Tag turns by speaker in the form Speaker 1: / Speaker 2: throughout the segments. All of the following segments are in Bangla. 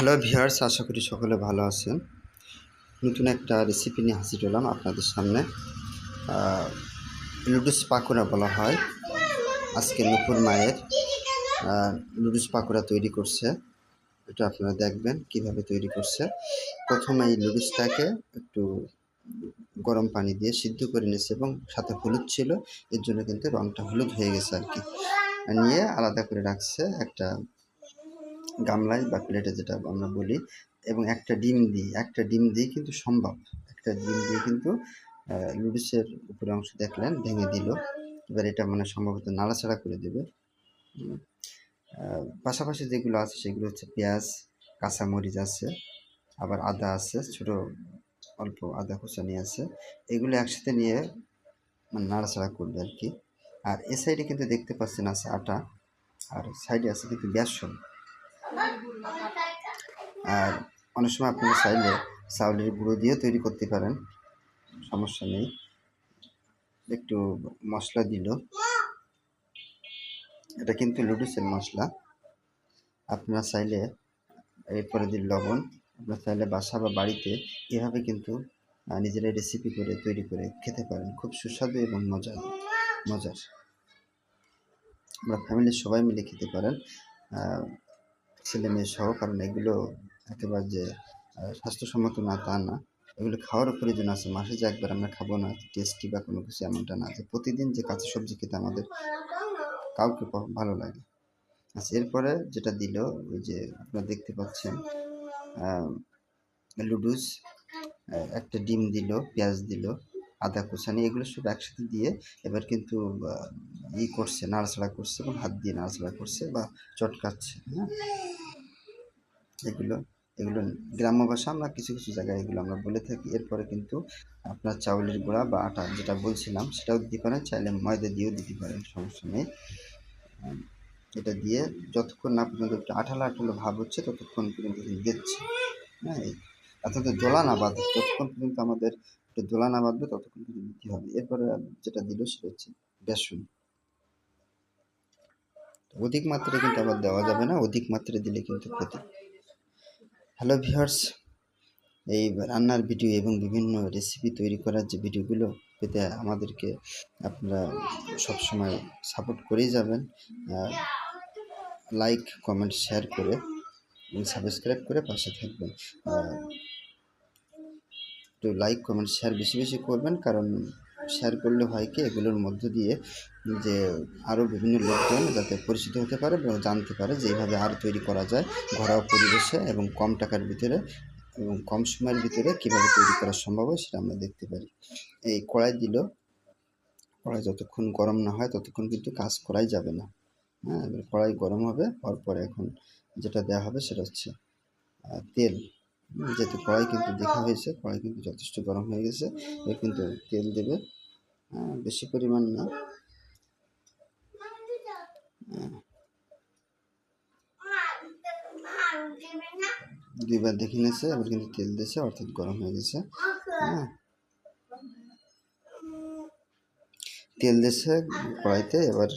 Speaker 1: হ্যালো ভিউয়ার্স, আশা করি সকলে ভালো আছেন। নতুন একটা রেসিপি নিয়ে হাজির হলাম আপনাদের সামনে। লুডুস পাকোড়া বলা হয়। আজকে নুপুর মায়ের লুডুস পাকোড়া তৈরি করছে। এটা আপনারা দেখবেন কিভাবে তৈরি করছে। প্রথমে এই লুডুসটাকে একটু গরম পানি দিয়ে সিদ্ধ করে নিয়েছে এবং সাথে হলুদ ছিল, এর জন্য কিন্তু রঙটা হলুদ হয়ে গেছে আর কি। নিয়ে আলাদা করে রাখছে একটা গামলায় বা প্লেটে, যেটা আমরা বলি, এবং একটা ডিম দিয়ে কিন্তু সম্ভব। একটা ডিম দিয়ে কিন্তু লুডুসের উপরে অংশ দেখলেন ভেঙে দিল। এবার এটা মানে সম্ভবত নাড়াচাড়া করে দেবে। পাশাপাশি যেগুলো আছে সেগুলো হচ্ছে পেঁয়াজ, কাঁচামরিচ আছে, আবার আদা আছে, ছোট অল্প আদা কুচানি আছে। এগুলো একসাথে নিয়ে মানে নাড়াচাড়া করবে আর কি। আর এ সাইডে কিন্তু দেখতে পাচ্ছেন আছে আটা, আর সাইডে আছে কিন্তু বেসন। আর অনেক সময় আপনারা চাইলে চাউলের গুঁড়ো দিয়েও তৈরি করতে পারেন, সমস্যা নেই। একটু মশলা দিল, এটা কিন্তু লুডুসের মশলা। আপনারা চাইলে এরপরে দিন লবণ। আপনারা চাইলে বাসা বা বাড়িতে এভাবে কিন্তু নিজেরাই রেসিপি করে তৈরি করে খেতে পারেন, খুব সুস্বাদু এবং মজার। আমরা ফ্যামিলির সবাই মিলে খেতে পারেন, ছেলে মেয়ে সহ, কারণ এগুলো একেবারে যে স্বাস্থ্যসম্মত না তা না। এগুলো খাওয়ারও প্রয়োজন আছে, মাসে যে একবার আমরা খাবো না টেস্টি বা কোনো কিছু এমনটা না, যে প্রতিদিন যে কাঁচা সবজি খেতে আমাদের কাউকে ভালো লাগে। আচ্ছা, এরপরে যেটা দিল, ওই যে আপনারা দেখতে পাচ্ছেন লুডুস, একটা ডিম দিল, পেঁয়াজ দিল, আদা কুচানি, এগুলো সব একসাথে দিয়ে এবার কিন্তু করছে, নাড়াচাড়া করছে এবং হাত দিয়ে নাড়াচাড়া করছে বা চটকাচ্ছে। হ্যাঁ, এগুলো এগুলো গ্রাম্য ভাষা আমরা কিছু কিছু জায়গায় এগুলো আমরা বলে থাকি। এরপরে কিন্তু আপনার চাউলের গুঁড়া বা আটা যেটা বলছিলাম সেটাও দিতে পারেন, চাইলে ময়দা দিয়েও দিতে পারেন, সমস্যা নেই। এটা দিয়ে যতক্ষণ না পর্যন্ত একটু আঠালো আঠালো ভাব হচ্ছে ততক্ষণ পর্যন্ত দিচ্ছে। হ্যাঁ, অর্থাৎ দোলা না বাঁধে, যতক্ষণ পর্যন্ত আমাদের একটু দোলা না বাঁধবে ততক্ষণ পর্যন্ত দিতে হবে। এরপরে যেটা দিল সেটা হচ্ছে বেসন। অধিক মাত্রায় কিন্তু আবার দেওয়া যাবে না, অধিক মাত্রায় দিলে কিন্তু ক্ষতি। হ্যালো ভিউয়ার্স, এই রান্নার ভিডিও এবং বিভিন্ন রেসিপি তৈরি করার যে ভিডিওগুলো পেতে আমাদেরকে আপনারা সবসময় সাপোর্ট করেই যাবেন। লাইক, কমেন্ট, শেয়ার করে এবং সাবস্ক্রাইব করে পাশে থাকবেন। একটু লাইক, কমেন্ট, শেয়ার বেশি বেশি করবেন, কারণ শেয়ার করলে হয় কি, এগুলোর মধ্য দিয়ে যে আরও বিভিন্ন লোকজন যাতে পরিচিত হতে পারে এবং জানতে পারে যে এইভাবে আরও তৈরি করা যায় ঘরোয়া পরিবেশে এবং কম টাকার ভিতরে এবং কম সময়ের ভিতরে কীভাবে তৈরি করা সম্ভব হয় সেটা আমরা দেখতে পারি। এই কড়াই দিল, কড়াই যতক্ষণ গরম না হয় ততক্ষণ কিন্তু কাজ করাই যাবে না। হ্যাঁ, এবার কড়াই গরম হবে, হওয়ার পরে এখন যেটা দেওয়া হবে সেটা হচ্ছে তেল। যেহেতু কড়াই কিন্তু দেখা হয়েছে, কড়াই কিন্তু যথেষ্ট গরম হয়ে গেছে, এবার কিন্তু তেল দেবে, বেশি পরিমাণ না। দুইবার দেখে নিয়েছে, এবার কিন্তু তেল দিয়েছে, অর্থাৎ গরম হয়ে গেছে। হ্যাঁ, তেল দিয়েছে কড়াইতে। এবার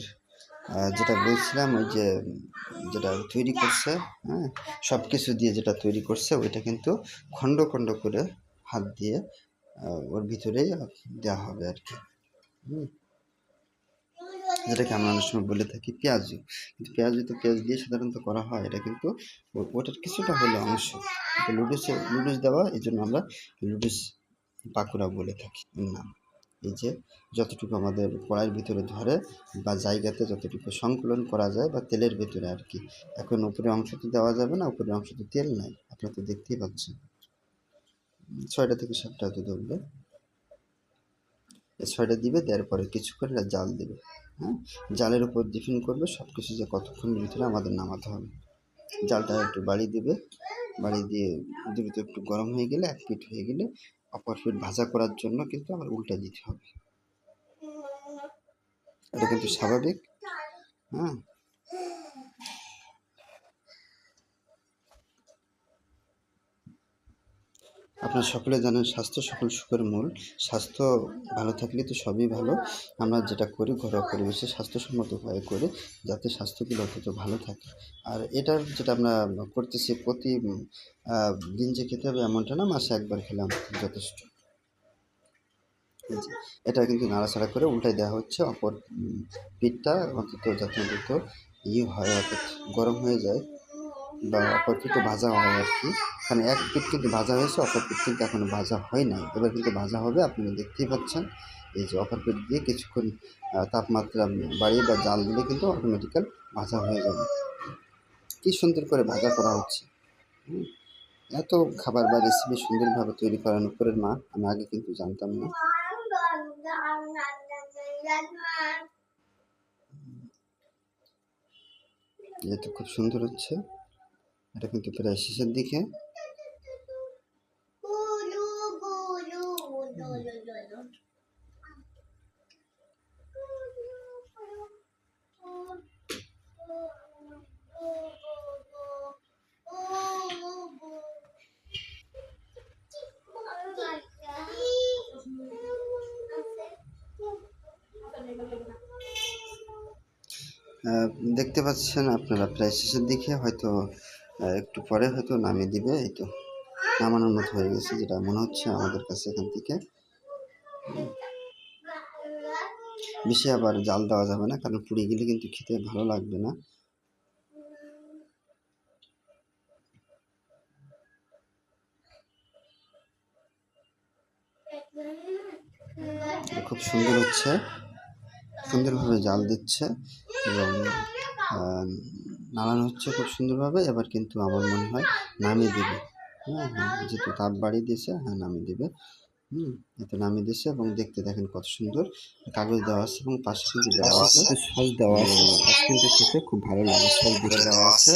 Speaker 1: যেটা বলছিলাম, ওই যে যেটা তৈরি করছে, হ্যাঁ, সব কিছু দিয়ে যেটা তৈরি করছে ওইটা কিন্তু খণ্ড খণ্ড করে হাত দিয়ে ওর ভিতরেই দেওয়া হবে আর কি। যেটাকে আমরা অনেক সময় বলে থাকি পেঁয়াজু, কিন্তু পেঁয়াজ দিয়ে সাধারণত করা হয়, এটা কিন্তু ওটার কিছুটা হলো অংশ। লুডুস দেওয়া, এই জন্য আমরা লুডুস পাকোড়া বলে থাকি নাম। এই যে যতটুকু আমাদের কড়াইয়ের ভিতরে ধরে বা জায়গাতে যতটুকু সংকলন করা যায় বা তেলের ভিতরে আর কি। এখন উপরে অংশ তো দেওয়া যাবে না, উপরে অংশ তো তেল নাই, আপনারা তো দেখতেই পাচ্ছেন। 6টা থেকে 7টা হতে ধরবে, এই 6টা দিবে, দেওয়ার পরে কিছুক্ষণ জাল দেবে। হ্যাঁ, জালের উপর ডিপেন্ড করবে সব কিছু, যে কতক্ষণের ভিতরে আমাদের নামাতে হবে। জালটা একটু বাড়িয়ে দেবে, বাড়িয়ে দিয়ে দ্রুত একটু গরম হয়ে গেলে, এক পিঠ হয়ে গেলে অপর পিঠ ভাজা করার জন্য কিন্তু আমার উল্টা দিতে হবে। এটা কিন্তু স্বাভাবিক। হ্যাঁ, আপনারা সকলে জানেন স্বাস্থ্য সকল সুখের মূল। স্বাস্থ্য ভালো থাকলে তো সবই ভালো। আমরা যেটা করি ঘরোয়া পরিবেশে স্বাস্থ্যসম্মত উপায়ে করি যাতে স্বাস্থ্যগুলো অন্তত ভালো থাকে। আর এটার যেটা আমরা করতেছি প্রতি দিন যে খেতে হবে এমনটা না, মাসে একবার খেলে আমাদের যথেষ্ট। এই যে এটা কিন্তু নাড়াচাড়া করে উল্টাই দেওয়া হচ্ছে অপর পিঠটা অন্তত যাতে অন্তত হয়, অর্থাৎ গরম হয়ে যায় বা অপর পিঠটা ভাজা হয় আর কি। কারণ এক পিঠ কিন্তু ভাজা হয়েছে, অপর পিঠ কিন্তু এখনো ভাজা হয় নাই। এবার কিন্তু ভাজা হবে, আপনারা দেখতেই পাচ্ছেন। এই যে অপর পিঠ দিয়ে কিছুক্ষণ তাপমাত্রা বাড়িয়ে বা জাল দিলে কিন্তু অটোমেটিক্যাল ভাজা হয়ে যাবে। কি সুন্দর করে ভাজা করা হচ্ছে। এত খাবার বা রেসিপি সুন্দরভাবে তৈরি করার উপরের মা, আমি আগে কিন্তু জানতাম না। যেহেতু খুব সুন্দর হচ্ছে, এটা কিন্তু প্রায় শেষের দিকে। দেখতে পাচ্ছেন আপনারা প্রায় শেষের দিকে, হয়তো একটু পরে হয়তো নামিয়ে দিবে। এই তো নামানোর মতো হয়ে গেছে যেটা মনে হচ্ছে আমাদের কাছে এখান থেকে। বেশি আবার জাল দেওয়া যাবে না, কারণ পুড়ে গেলে কিন্তু খেতে ভালো লাগবে না। খুব সুন্দর হচ্ছে, সুন্দরভাবে জাল দিচ্ছে এবং নাড়ানো হচ্ছে খুব সুন্দরভাবে। এবার কিন্তু আমার মনে হয় নামিয়ে দেবে। হ্যাঁ, যেহেতু তাপ বাড়িয়ে দিয়েছে, হ্যাঁ নামিয়ে দেবে। এতে নামিয়ে দিয়েছে এবং দেখতে দেখেন কত সুন্দর কাগজ দেওয়া আছে এবং পাশে কিন্তু দেওয়া আছে সস দেওয়া আছে। সস কিন্তু খেতে খুব ভালো লাগে, সস দিয়ে দেওয়া আছে।